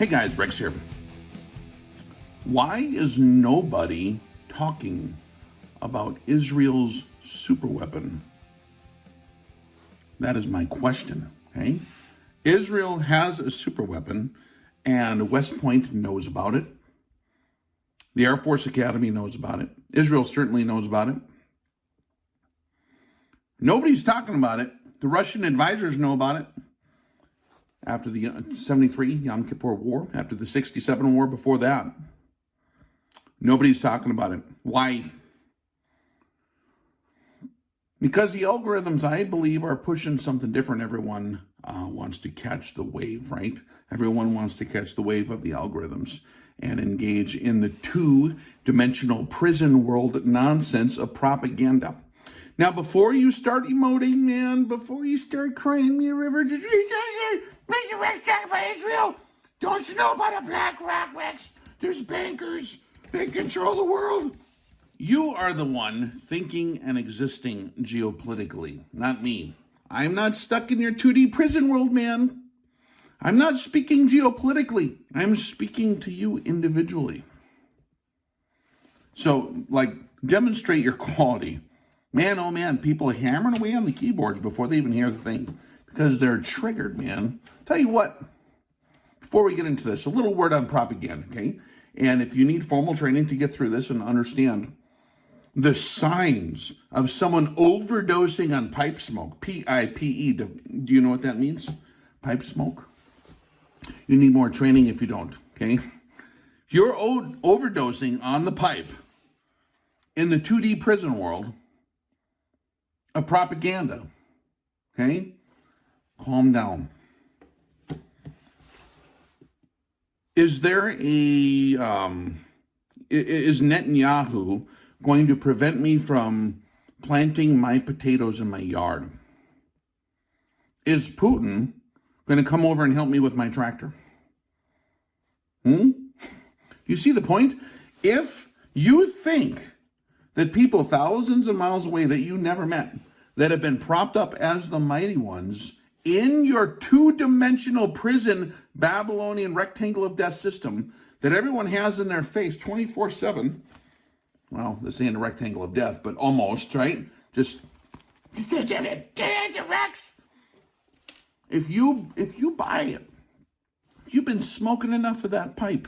Hey guys, Rex here. Why is nobody talking about Israel's superweapon? That is my question, okay? Israel has a superweapon, and West Point knows about it. The Air Force Academy knows about it. Israel certainly knows about it. Nobody's talking about it. The Russian advisors know about it. After the 73 Yom Kippur War, after the 67 war before that. Nobody's talking about it. Why? Because the algorithms, I believe, are pushing something different. Everyone wants to catch the wave, right? Everyone wants to catch the wave of the algorithms and engage in the two-dimensional prison world nonsense of propaganda. Now, before you start emoting, man, before you start crying me a river, Mr. Rex talk about Israel. Don't you know about a black rock, Rex? There's bankers. They control the world. You are the one thinking and existing geopolitically, not me. I'm not stuck in your 2D prison world, man. I'm not speaking geopolitically. I'm speaking to you individually. So, demonstrate your quality. Man, oh man, people are hammering away on the keyboards before they even hear the thing because they're triggered, man. Tell you what, before we get into this, a little word on propaganda, okay? And if you need formal training to get through this and understand the signs of someone overdosing on pipe smoke, P-I-P-E, do you know what that means? Pipe smoke? You need more training if you don't, okay? You're overdosing on the pipe in the 2D prison world of propaganda, okay? Calm down. Is Netanyahu going to prevent me from planting my potatoes in my yard? Is Putin going to come over and help me with my tractor? You see the point? If you think that people thousands of miles away that you never met, that have been propped up as the mighty ones in your two-dimensional prison Babylonian rectangle of death system that everyone has in their face 24/7, well, this ain't a rectangle of death, but almost, right? Just Rex. If you buy it, if you've been smoking enough of that pipe,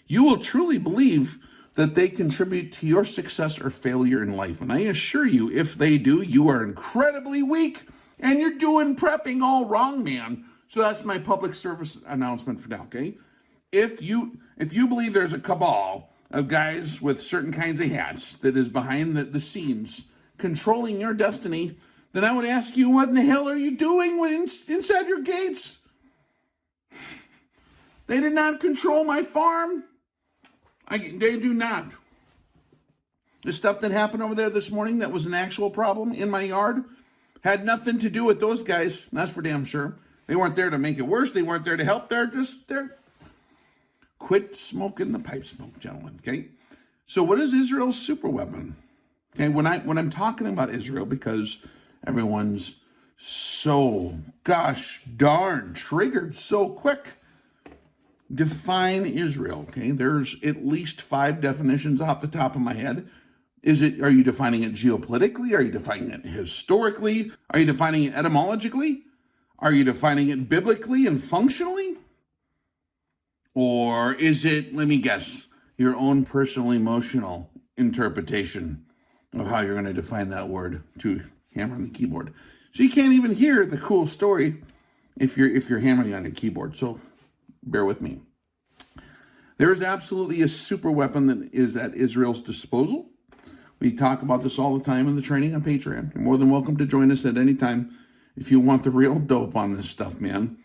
you will truly believe that they contribute to your success or failure in life. And I assure you, if they do, you are incredibly weak and you're doing prepping all wrong, man. So that's my public service announcement for now, okay? If you believe there's a cabal of guys with certain kinds of hats that is behind the scenes controlling your destiny, then I would ask you, what in the hell are you doing inside your gates? They did not control my farm. They do not. The stuff that happened over there this morning that was an actual problem in my yard had nothing to do with those guys. That's for damn sure. They weren't there to make it worse. They weren't there to help. They're quit smoking the pipe smoke, gentlemen, okay? So what is Israel's superweapon? Okay, when I'm talking about Israel, because everyone's so gosh darn triggered so quick, define Israel, okay? There's at least 5 definitions off the top of my head. Are you defining it geopolitically? Are you defining it historically? Are you defining it etymologically? Are you defining it biblically and functionally? Or is it, let me guess, your own personal emotional interpretation of how you're going to define that word to hammer on the keyboard? So you can't even hear the cool story if you're hammering on the keyboard. So bear with me. There is absolutely a super weapon that is at Israel's disposal. We talk about this all the time in the training on Patreon. You're more than welcome to join us at any time if you want the real dope on this stuff, man.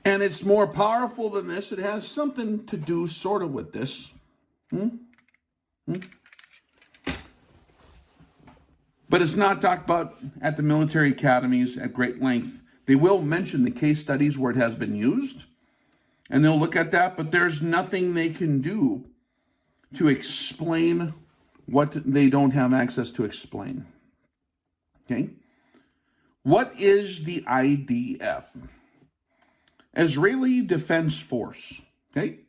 And it's more powerful than this. It has something to do sort of with this. But it's not talked about at the military academies at great length. They will mention the case studies where it has been used, and they'll look at that, but there's nothing they can do to explain what they don't have access to explain. Okay? What is the IDF? Israeli Defense Force. Okay.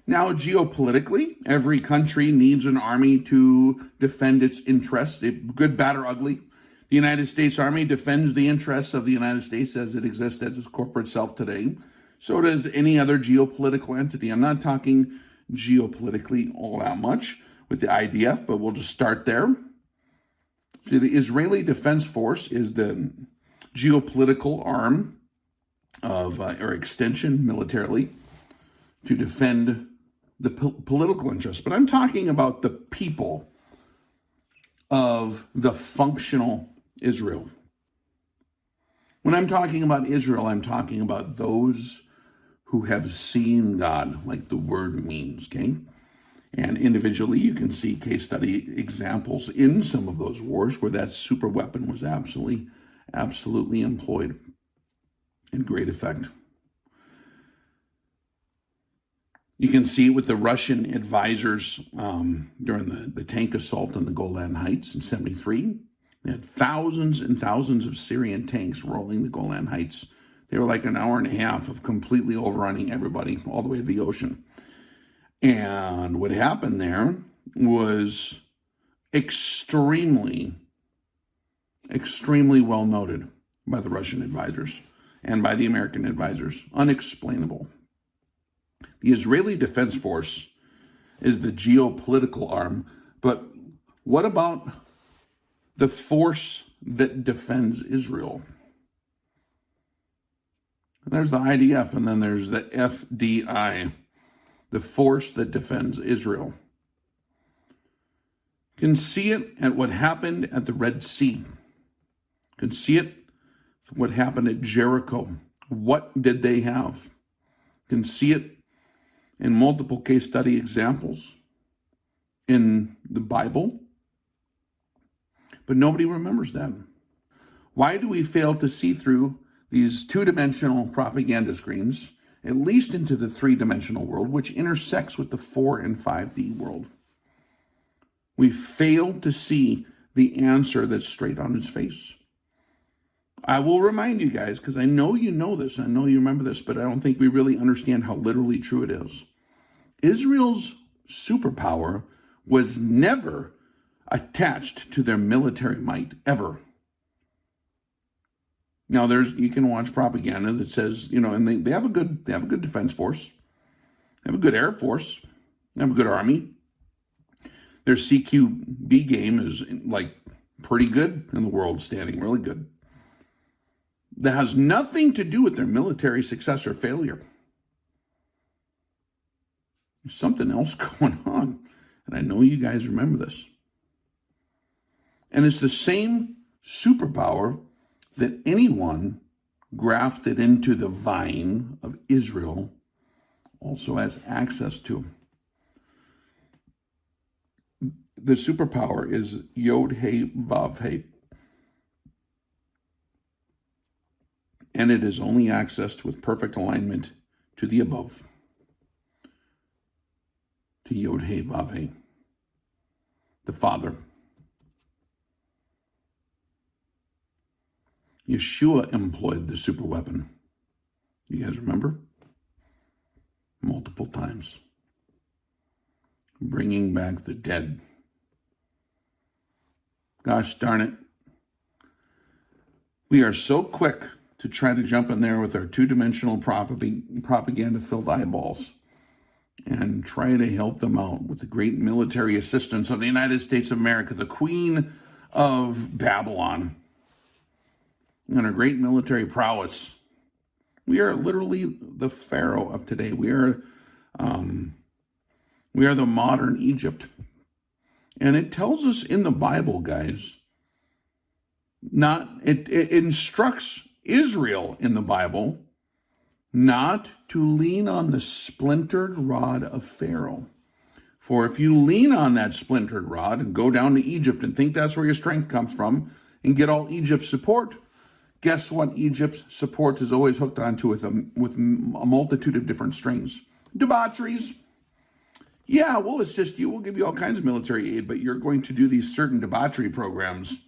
Now, geopolitically, every country needs an army to defend its interests, good, bad, or ugly. The United States Army defends the interests of the United States as it exists as its corporate self today. So does any other geopolitical entity. I'm not talking geopolitically all that much with the IDF, but we'll just start there. See, the Israeli Defense Force is the geopolitical arm of, or extension militarily, to defend the political interests. But I'm talking about the people of the functional Israel. When I'm talking about Israel, I'm talking about those who have seen God, like the word means, okay? And individually, you can see case study examples in some of those wars where that super weapon was absolutely employed in great effect. You can see with the Russian advisors during the tank assault on the Golan Heights in 73. They had thousands and thousands of Syrian tanks rolling the Golan Heights. They were like an hour and a half of completely overrunning everybody all the way to the ocean. And what happened there was extremely well noted by the Russian advisors and by the American advisors. Unexplainable. The Israeli Defense Force is the geopolitical arm, but what about the force that defends Israel? There's the IDF, and then there's the FDI, the force that defends Israel. You can see it at what happened at the Red Sea. You can see it what happened at Jericho. What did they have? You can see it in multiple case study examples in the Bible, but nobody remembers them. Why do we fail to see through these two-dimensional propaganda screens, at least into the three-dimensional world, which intersects with the 4 and 5D world? We fail to see the answer that's straight on its face. I will remind you guys, because I know you know this, I know you remember this, but I don't think we really understand how literally true it is. Israel's superpower was never attached to their military might, ever. Now, you can watch propaganda that says, and they have a good defense force, they have a good air force, they have a good army. Their CQB game is like pretty good in the world, standing really good. That has nothing to do with their military success or failure. There's something else going on, and I know you guys remember this. And it's the same superpower that anyone grafted into the vine of Israel also has access to. The superpower is Yod He Vav He. And it is only accessed with perfect alignment to the above, to Yod He Vav He, the Father. Yeshua employed the super weapon. You guys remember? Multiple times. Bringing back the dead. Gosh darn it. We are so quick to try to jump in there with our two-dimensional propaganda-filled eyeballs and try to help them out with the great military assistance of the United States of America, the Queen of Babylon, and her great military prowess. We are literally the Pharaoh of today. We are the modern Egypt. And it tells us in the Bible, guys, it instructs Israel in the Bible not to lean on the splintered rod of Pharaoh. For if you lean on that splintered rod and go down to Egypt and think that's where your strength comes from and get all Egypt's support, guess what Egypt's support is always hooked onto with a multitude of different strings? Debaucheries. Yeah, we'll assist you. We'll give you all kinds of military aid, but you're going to do these certain debauchery programs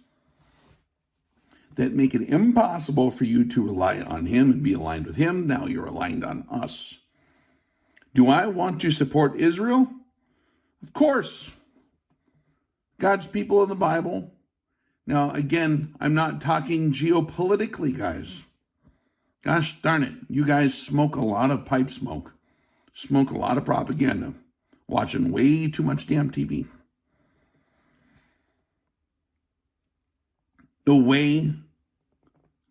that make it impossible for you to rely on him and be aligned with him. Now you're aligned on us. Do I want to support Israel? Of course. God's people in the Bible. Now, again, I'm not talking geopolitically, guys. Gosh darn it. You guys smoke a lot of pipe smoke, smoke a lot of propaganda, watching way too much damn TV. The way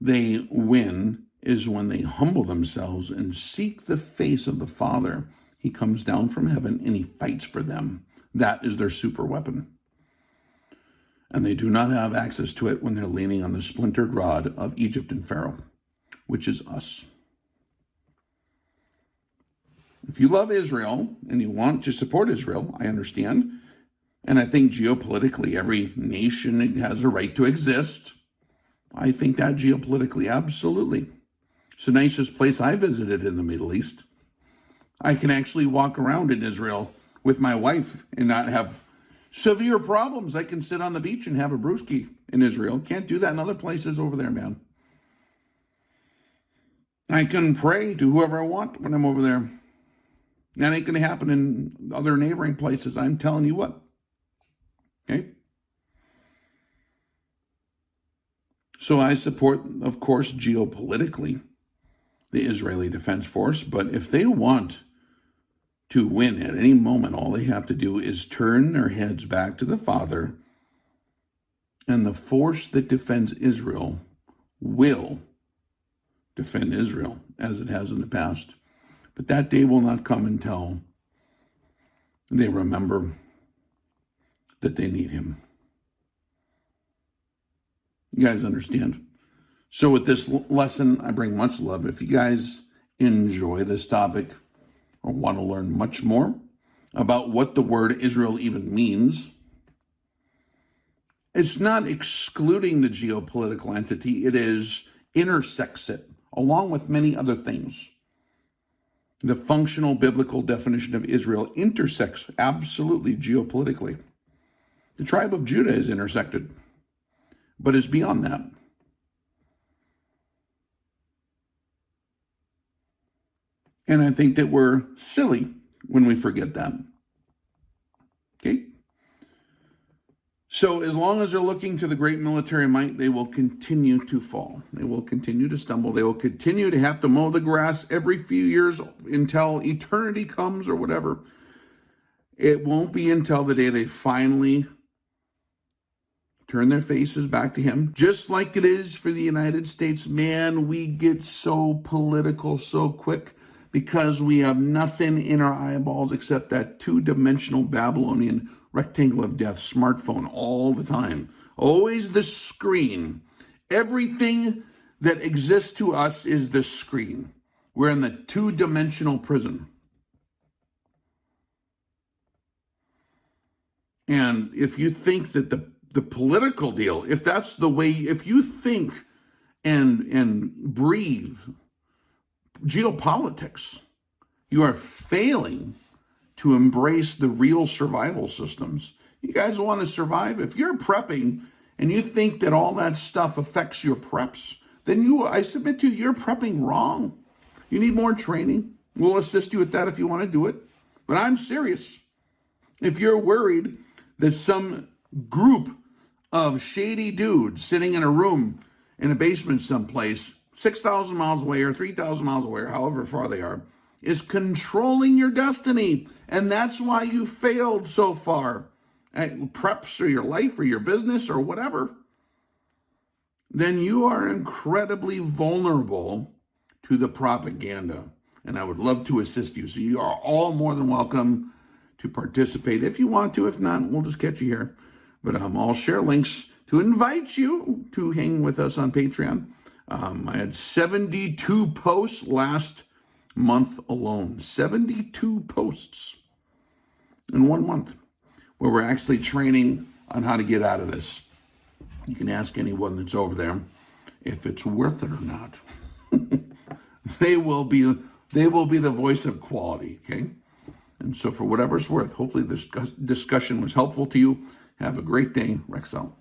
they win is when they humble themselves and seek the face of the Father. He comes down from heaven and he fights for them. That is their super weapon. And they do not have access to it when they're leaning on the splintered rod of Egypt and Pharaoh, which is us. If you love Israel and you want to support Israel, I understand. And I think geopolitically, every nation has a right to exist. I think that geopolitically, absolutely. It's the nicest place I visited in the Middle East. I can actually walk around in Israel with my wife and not have severe problems. I can sit on the beach and have a brewski in Israel. Can't do that in other places over there, man. I can pray to whoever I want when I'm over there. That ain't going to happen in other neighboring places. I'm telling you what. Okay? So I support, of course, geopolitically, the Israeli Defense Force. But if they want to win at any moment, all they have to do is turn their heads back to the Father, and the force that defends Israel will defend Israel, as it has in the past. But that day will not come until they remember that they need him. You guys understand? So with this lesson, I bring much love. If you guys enjoy this topic or want to learn much more about what the word Israel even means, it's not excluding the geopolitical entity. It is intersects it, along with many other things. The functional biblical definition of Israel intersects absolutely geopolitically. The tribe of Judah is intersected, but is beyond that. And I think that we're silly when we forget that. Okay? So as long as they're looking to the great military might, they will continue to fall. They will continue to stumble. They will continue to have to mow the grass every few years until eternity comes or whatever. It won't be until the day they finally turn their faces back to him. Just like it is for the United States. Man, we get so political so quick because we have nothing in our eyeballs except that two-dimensional Babylonian rectangle of death smartphone all the time. Always the screen. Everything that exists to us is the screen. We're in the two-dimensional prison. And if you think that the political deal, if that's the way, if you think and breathe geopolitics, you are failing to embrace the real survival systems. You guys want to survive? If you're prepping and you think that all that stuff affects your preps, then I submit to you, you're prepping wrong. You need more training. We'll assist you with that if you want to do it. But I'm serious. If you're worried that some group of shady dudes sitting in a room in a basement someplace 6,000 miles away or 3,000 miles away or however far they are is controlling your destiny, and that's why you failed so far at preps or your life or your business or whatever, then you are incredibly vulnerable to the propaganda, and I would love to assist you. So you are all more than welcome to participate if you want to. If not, we'll just catch you here. But I'll share links to invite you to hang with us on Patreon. I had 72 posts last month alone. 72 posts in 1 month where we're actually training on how to get out of this. You can ask anyone that's over there if it's worth it or not. They will be the voice of quality, okay? And so for whatever it's worth, hopefully this discussion was helpful to you. Have a great day. Rex out.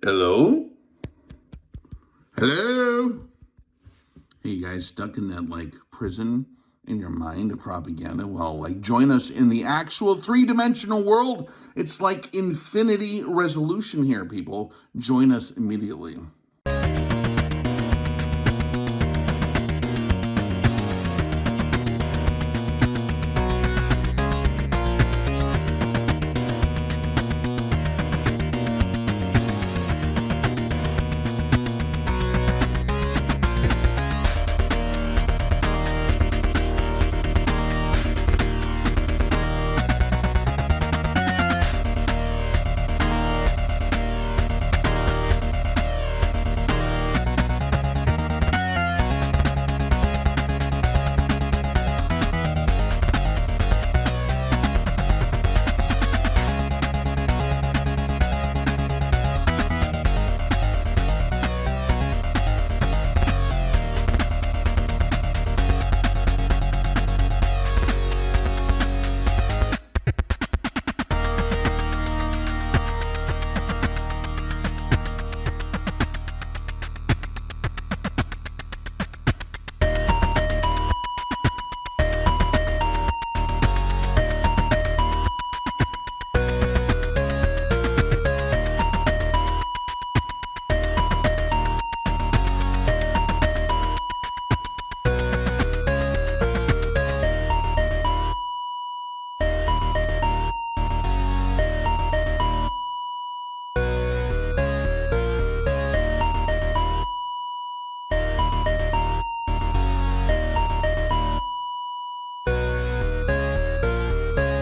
Hello? Hello? Hey, you guys stuck in that, like, prison in your mind of propaganda? Well, like, join us in the actual three-dimensional world. It's like infinity resolution here, people. Join us immediately.